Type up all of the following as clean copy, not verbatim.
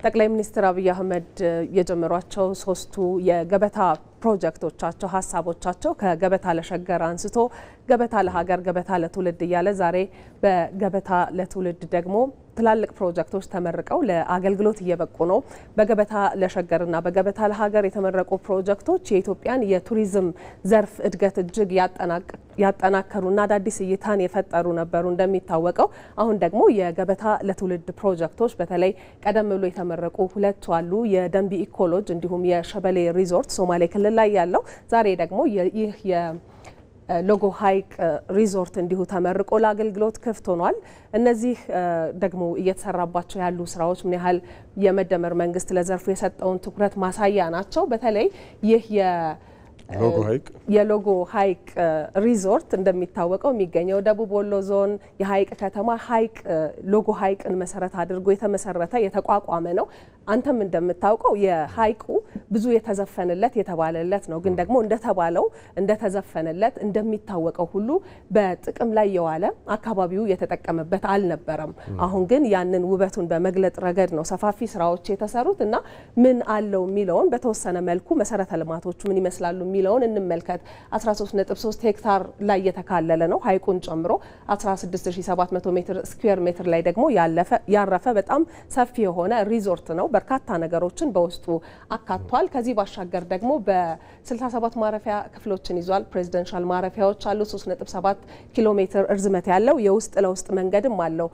ጠቅላይ ሚኒስትር አብይ አህመድ የጀመሯቸው ሶስቱ የገበታ ፕሮጀክቶቻቸው ሀሳቦቻቸው ከገበታ ለሸገር አንስቶ ገበታ ለሀገር ገበታ ለትውልድ እያለ ዛሬ በገበታ ለትውልድ ደግሞ ትላልቅ ፕሮጀክቶች ተመርቀው ለአገልግሎት እየበቁ ነው። በገበታ ለሸገርና በገበታ ለሀገር የተመረቁ ፕሮጀክቶች የኢትዮጵያን የቱሪዝም ዘርፍ እድገት እጅግ ያጠናከሩና አዳዲስ እይታን የፈጠሩ ነበሩ። እንደሚታወቀው አሁን ደግሞ የገበታ ለትውልድ ፕሮጀክቶች በተለይ ቀደም ብሎ የተመረቁ ሁለቱ አሉ። የደንቢ ኢኮሎጅ እንዲሁም የሸበሌ ሪዞርት ሶማሌ ክልል ላይ ያለው ዛሬ ደግሞ ይህ ሎጎ ሀይቅ ሪዞርት እንዲሁ ተመርቆ ለአገልግሎት ክፍት ሆኗል። እነዚህ ደግሞ እየተሰራባቸው ያሉ ስራዎች ምን ያህል የመደመር መንግስት ለዘርፉ የሰጠውን ትኩረት ማሳያ ናቸው። በተለይ ይህ የሎጎ ሀይቅ ሪዞርት እንደሚታወቀው የሚገኘው ደቡብ ወሎ ዞን የሀይቅ ከተማ ሀይቅ ሎጎ ሀይቅን መሰረት አድርጎ የተመሰረተ የተቋቋመ ነው። አንተም እንደምታውቀው የሀይቁ ብዙ የተዘፈነለት የተባለለት ነው። ግን ደግሞ እንደተባለው እንደተዘፈነለት እንደሚታወቀው ሁሉ በጥቅም ላይ የዋለ አካባቢው የተጠቀመበት አልነበረም። አሁን ግን ያንን ውበቱን በመግለጥ ረገድ ነው ሰፋፊ ስራዎች የተሰሩት እና ምን አለው የሚለውን በተወሰነ መልኩ መሰረተ ልማቶቹ ምን ይመስላሉ የሚለውን እንመልከት። 13.3 ሄክታር ላይ የተካለለ ነው ሀይቁን ጨምሮ 16700 ሜትር ስኩዌር ሜትር ላይ ደግሞ ያረፈ በጣም ሰፊ የሆነ ሪዞርት ነው። በርካታ ነገሮችን በውስጡ አካቷል። ከዚህ ባሻገር ደግሞ በ67 ማረፊያ ክፍሎችን ይዟል። ፕሬዚደንሻል ማረፊያዎች አሉ። 3.7 ኪሎ ሜትር እርዝመት ያለው የውስጥ ለውስጥ መንገድም አለው።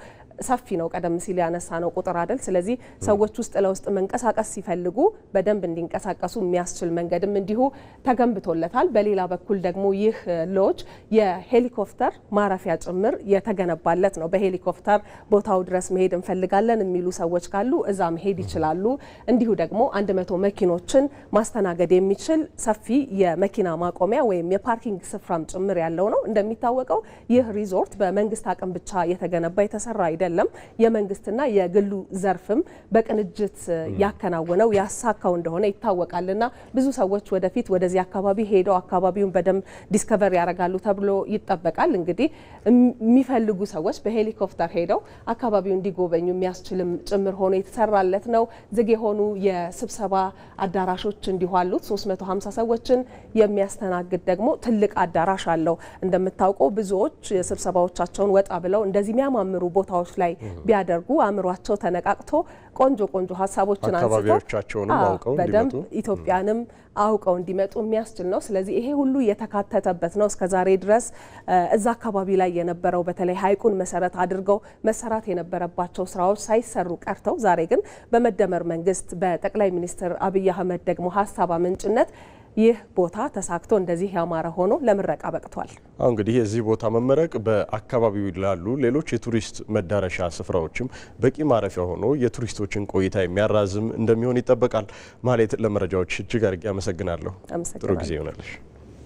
ሰፊ ነው። ቀደም ሲል ያነሳ ነው ቁጥር አይደል። ስለዚህ ሰዎች ውስጥ ለውስጥ መንቀሳቀስ ሲፈልጉ በደንብ እንዲንቀሳቀሱ የሚያስችል መንገድም እንዲሁ ተገንብቶለታል። በሌላ በኩል ደግሞ ይህ ሎጅ የሄሊኮፕተር ማረፊያ ጭምር የተገነባለት ነው። በሄሊኮፕተር ቦታው ድረስ መሄድ እንፈልጋለን የሚሉ ሰዎች ካሉ እዛ መሄድ ይችላሉ። እንዲሁ ደግሞ 100 መኪኖችን ማስተናገድ የሚችል ሰፊ የመኪና ማቆሚያ ወይም የፓርኪንግ ስፍራም ጭምር ያለው ነው። እንደሚታወቀው ይህ ሪዞርት በመንግስት አቅም ብቻ የተገነባ የተሰራ አይደለም። የመንግስትና የግሉ ዘርፍም በቅንጅት ያከናወነው ያሳካው እንደሆነ ይታወቃልና ብዙ ሰዎች ወደፊት ወደዚህ አካባቢ ሄደው አካባቢውን በደንብ ዲስከቨር ያደርጋሉ ተብሎ ይጠበቃል። እንግዲህ የሚፈልጉ ሰዎች በሄሊኮፕተር ሄደው አካባቢውን እንዲጎበኙ የሚያስችልም ጭምር ሆኖ የተሰራለት ነው። ዝግ የሆኑ የስብሰባ አዳራሾች እንዲሁ አሉት። 350 ሰዎችን የሚያስተናግድ ደግሞ ትልቅ አዳራሽ አለው። እንደምታውቀው ብዙዎች ስብሰባዎቻቸውን ወጣ ብለው እንደዚህ የሚያማምሩ ቦታዎች ላይ ቢያደርጉ አእምሯቸው ተነቃቅቶ ቆንጆ ሀሳቦችን አንስተው በደንብ ኢትዮጵያንም አውቀው እንዲመጡ የሚያስችል ነው። ስለዚህ ይሄ ሁሉ የተካተተበት ነው። እስከዛሬ ድረስ እዛ አካባቢ ላይ የነበረው በተለይ ሀይቁን መሰረት አድርገው መሰራት የነበረባቸው ስራዎች ሳይሰሩ ቀርተው ዛሬ ግን በመደመር መንግስት በጠቅላይ ሚኒስትር አብይ አህመድ ደግሞ ሀሳብ አመንጭነት ይህ ቦታ ተሳክቶ እንደዚህ ያማረ ሆኖ ለምረቃ በቅቷል። እንግዲህ የዚህ ቦታ መመረቅ በአካባቢው ላሉ ሌሎች የቱሪስት መዳረሻ ስፍራዎችም በቂ ማረፊያ ሆኖ የቱሪስቶችን ቆይታ የሚያራዝም እንደሚሆን ይጠበቃል። ማለት ለመረጃዎች እጅግ አድርጌ አመሰግናለሁ። ጥሩ ጊዜ ይሆናልሽ።